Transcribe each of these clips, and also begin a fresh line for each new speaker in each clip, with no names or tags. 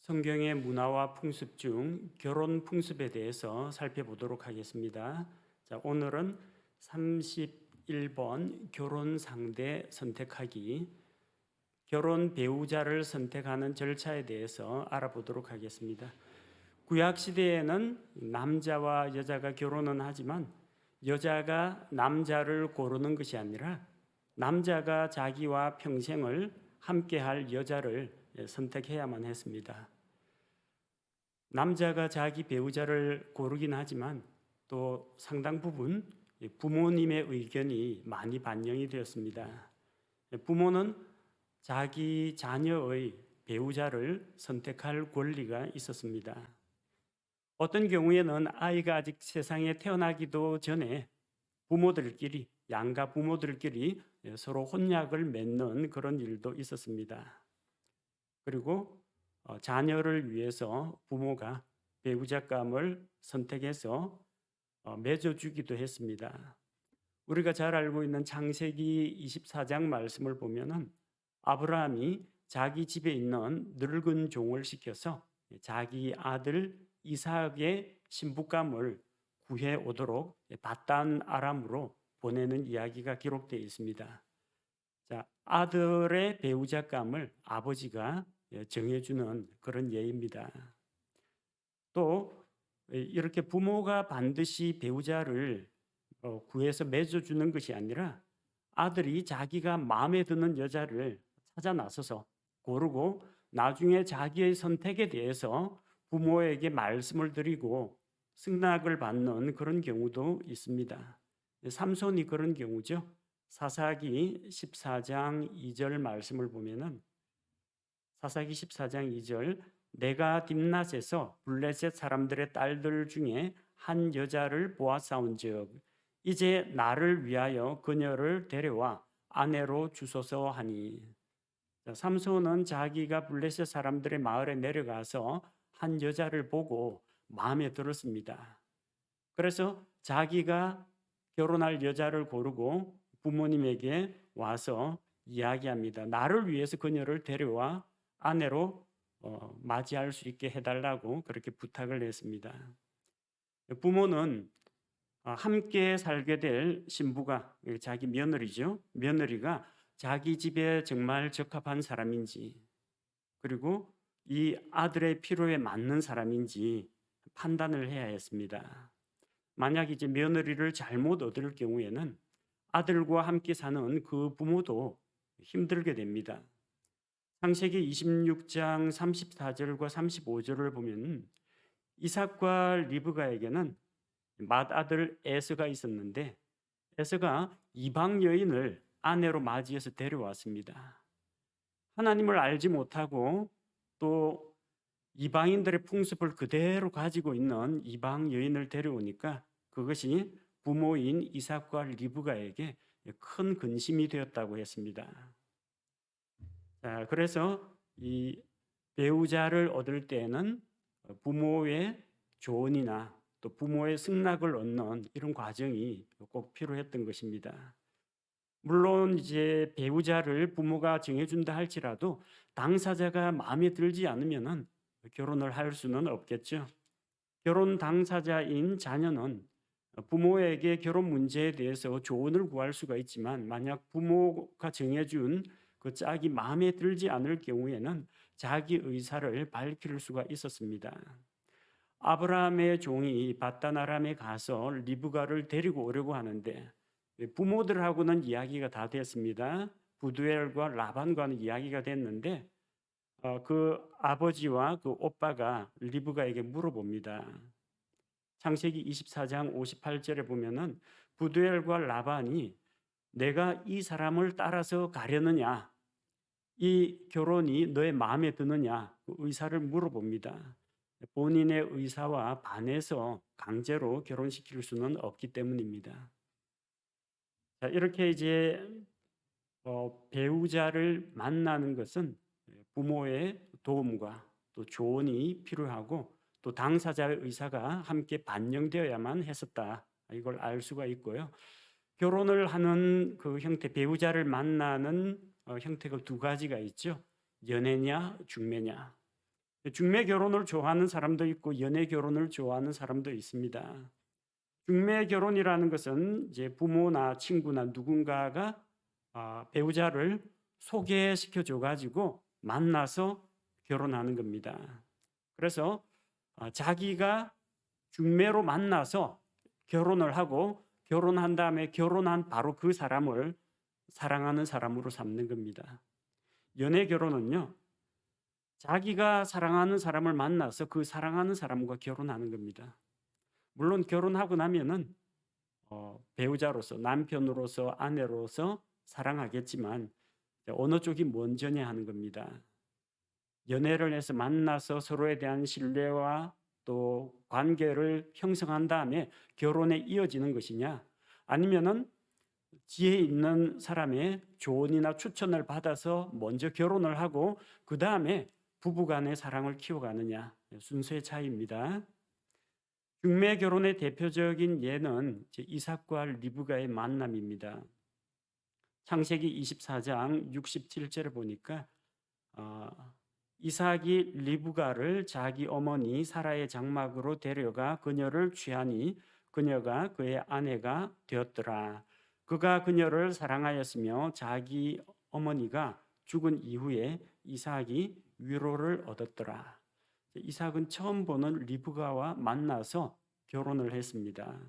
성경의 문화와 풍습 중 결혼 풍습에 대해서 살펴보도록 하겠습니다. 자, 오늘은 31번 결혼 상대 선택하기, 결혼 배우자를 선택하는 절차에 대해서 알아보도록 하겠습니다. 구약 시대에는 남자와 여자가 결혼은 하지만 여자가 남자를 고르는 것이 아니라 남자가 자기와 평생을 함께할 여자를 선택해야만 했습니다. 남자가 자기 배우자를 고르긴 하지만 또 상당 부분 부모님의 의견이 많이 반영이 되었습니다. 부모는 자기 자녀의 배우자를 선택할 권리가 있었습니다. 어떤 경우에는 아이가 아직 세상에 태어나기도 전에 부모들끼리, 양가 부모들끼리 서로 혼약을 맺는 그런 일도 있었습니다. 그리고 자녀를 위해서 부모가 배우자감을 선택해서 맺어주기도 했습니다. 우리가 잘 알고 있는 창세기 24장 말씀을 보면은 아브라함이 자기 집에 있는 늙은 종을 시켜서 자기 아들 이삭의 신부감을 구해 오도록 밧단 아람으로 보내는 이야기가 기록되어 있습니다. 자, 아들의 배우자감을 아버지가 정해주는 그런 예입니다. 또 이렇게 부모가 반드시 배우자를 구해서 맺어주는 것이 아니라 아들이 자기가 마음에 드는 여자를 찾아 나서서 고르고 나중에 자기의 선택에 대해서 부모에게 말씀을 드리고 승낙을 받는 그런 경우도 있습니다. 삼손이 그런 경우죠. 사사기 14장 2절 말씀을 보면은 사사기 14장 2절 내가 딥낫에서 블레셋 사람들의 딸들 중에 한 여자를 보았사온즉 이제 나를 위하여 그녀를 데려와 아내로 주소서 하니. 삼손은 자기가 블레셋 사람들의 마을에 내려가서 한 여자를 보고 마음에 들었습니다. 그래서 자기가 결혼할 여자를 고르고 부모님에게 와서 이야기합니다. 나를 위해서 그녀를 데려와 아내로 맞이할 수 있게 해달라고 그렇게 부탁을 했습니다. 부모는 함께 살게 될 신부가 자기 며느리죠. 며느리가 자기 집에 정말 적합한 사람인지 그리고 이 아들의 필요에 맞는 사람인지 판단을 해야 했습니다. 만약 이제 며느리를 잘못 얻을 경우에는 아들과 함께 사는 그 부모도 힘들게 됩니다. 창세기 26장 34절과 35절을 보면 이삭과 리브가에게는 맏아들 에서가 있었는데 에서가 이방 여인을 아내로 맞이해서 데려왔습니다. 하나님을 알지 못하고 또 이방인들의 풍습을 그대로 가지고 있는 이방 여인을 데려오니까 그것이 부모인 이삭과 리브가에게 큰 근심이 되었다고 했습니다. 자, 그래서 이 배우자를 얻을 때에는 부모의 조언이나 또 부모의 승낙을 얻는 이런 과정이 꼭 필요했던 것입니다. 물론 이제 배우자를 부모가 정해준다 할지라도 당사자가 마음에 들지 않으면은 결혼을 할 수는 없겠죠. 결혼 당사자인 자녀는 부모에게 결혼 문제에 대해서 조언을 구할 수가 있지만 만약 부모가 정해준 그 짝이 마음에 들지 않을 경우에는 자기 의사를 밝힐 수가 있었습니다. 아브라함의 종이 밧단 아람에 가서 리브가를 데리고 오려고 하는데 부모들하고는 이야기가 다 됐습니다. 부두엘과 라반과는 이야기가 됐는데 그 아버지와 그 오빠가 리브가에게 물어봅니다. 창세기 24장 58절에 보면은 부두엘과 라반이 내가 이 사람을 따라서 가려느냐, 이 결혼이 너의 마음에 드느냐 그 의사를 물어봅니다. 본인의 의사와 반해서 강제로 결혼시킬 수는 없기 때문입니다. 자, 이렇게 이제 배우자를 만나는 것은 부모의 도움과 또 조언이 필요하고 또 당사자의 의사가 함께 반영되어야만 했었다. 이걸 알 수가 있고요. 결혼을 하는 그 형태, 배우자를 만나는 형태가 두 가지가 있죠. 연애냐, 중매냐. 중매 결혼을 좋아하는 사람도 있고 연애 결혼을 좋아하는 사람도 있습니다. 중매 결혼이라는 것은 이제 부모나 친구나 누군가가 배우자를 소개시켜 줘 가지고 만나서 결혼하는 겁니다. 그래서 자기가 중매로 만나서 결혼을 하고 결혼한 다음에 결혼한 바로 그 사람을 사랑하는 사람으로 삼는 겁니다. 연애 결혼은요, 자기가 사랑하는 사람을 만나서 그 사랑하는 사람과 결혼하는 겁니다. 물론 결혼하고 나면은 배우자로서, 남편으로서, 아내로서 사랑하겠지만 어느 쪽이 먼저냐 하는 겁니다. 연애를 해서 만나서 서로에 대한 신뢰와 또 관계를 형성한 다음에 결혼에 이어지는 것이냐, 아니면은 지혜 있는 사람의 조언이나 추천을 받아서 먼저 결혼을 하고 그 다음에 부부간의 사랑을 키워가느냐, 순서의 차이입니다. 중매 결혼의 대표적인 예는 이삭과 리브가의 만남입니다. 창세기 24장 67절을 보니까 이삭이 리브가를 자기 어머니 사라의 장막으로 데려가 그녀를 취하니 그녀가 그의 아내가 되었더라. 그가 그녀를 사랑하였으며 자기 어머니가 죽은 이후에 이삭이 위로를 얻었더라. 이삭은 처음 보는 리브가와 만나서 결혼을 했습니다.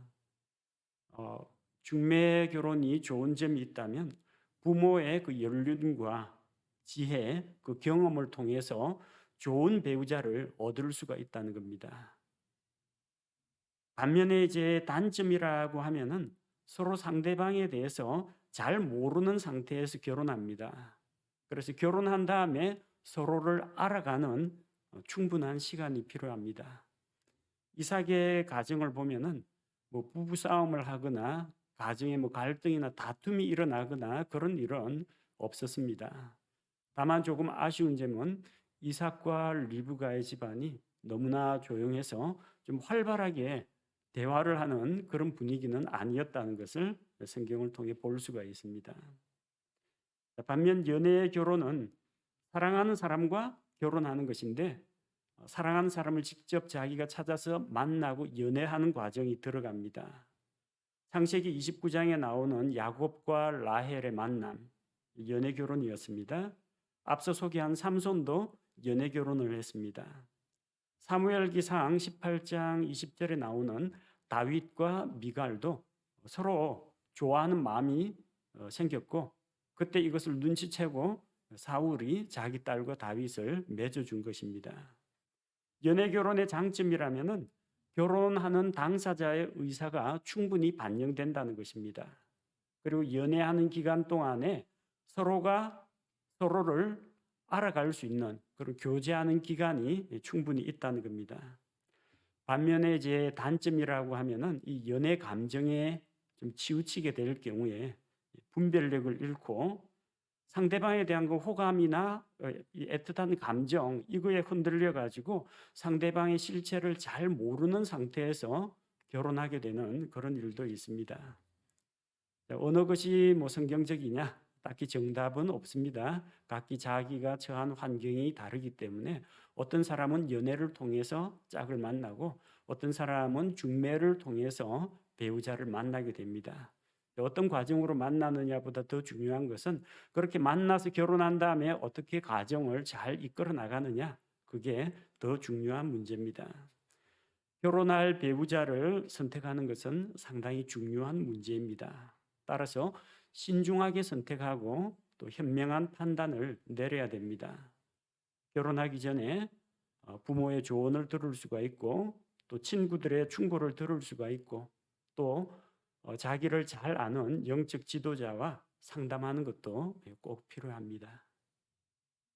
중매 결혼이 좋은 점이 있다면 부모의 그 연륜과 지혜, 그 경험을 통해서 좋은 배우자를 얻을 수가 있다는 겁니다. 반면에 이제 단점이라고 하면은 서로 상대방에 대해서 잘 모르는 상태에서 결혼합니다. 그래서 결혼한 다음에 서로를 알아가는 충분한 시간이 필요합니다. 이삭의 가정을 보면은 뭐 부부 싸움을 하거나 가정에 뭐 갈등이나 다툼이 일어나거나 그런 일은 없었습니다. 다만 조금 아쉬운 점은 이삭과 리브가의 집안이 너무나 조용해서 좀 활발하게 대화를 하는 그런 분위기는 아니었다는 것을 성경을 통해 볼 수가 있습니다. 반면 연애의 결혼은 사랑하는 사람과 결혼하는 것인데 사랑하는 사람을 직접 자기가 찾아서 만나고 연애하는 과정이 들어갑니다. 창세기 29장에 나오는 야곱과 라헬의 만남, 연애 결혼이었습니다. 앞서 소개한 삼손도 연애 결혼을 했습니다. 사무엘기상 18장 20절에 나오는 다윗과 미갈도 서로 좋아하는 마음이 생겼고 그때 이것을 눈치채고 사울이 자기 딸과 다윗을 맺어준 것입니다. 연애 결혼의 장점이라면은 결혼하는 당사자의 의사가 충분히 반영된다는 것입니다. 그리고 연애하는 기간 동안에 서로가 서로를 알아갈 수 있는 그런 교제하는 기간이 충분히 있다는 겁니다. 반면에 이제 단점이라고 하면은 이 연애 감정에 좀 치우치게 될 경우에 분별력을 잃고 상대방에 대한 그 호감이나 이 애틋한 감정 이거에 흔들려 가지고 상대방의 실체를 잘 모르는 상태에서 결혼하게 되는 그런 일도 있습니다. 어느 것이 뭐 성경적이냐? 딱히 정답은 없습니다. 각기 자기가 처한 환경이 다르기 때문에 어떤 사람은 연애를 통해서 짝을 만나고 어떤 사람은 중매를 통해서 배우자를 만나게 됩니다. 어떤 과정으로 만나느냐보다 더 중요한 것은 그렇게 만나서 결혼한 다음에 어떻게 가정을 잘 이끌어 나가느냐, 그게 더 중요한 문제입니다. 결혼할 배우자를 선택하는 것은 상당히 중요한 문제입니다. 따라서 신중하게 선택하고 또 현명한 판단을 내려야 됩니다. 결혼하기 전에 부모의 조언을 들을 수가 있고 또 친구들의 충고를 들을 수가 있고 또 자기를 잘 아는 영적 지도자와 상담하는 것도 꼭 필요합니다.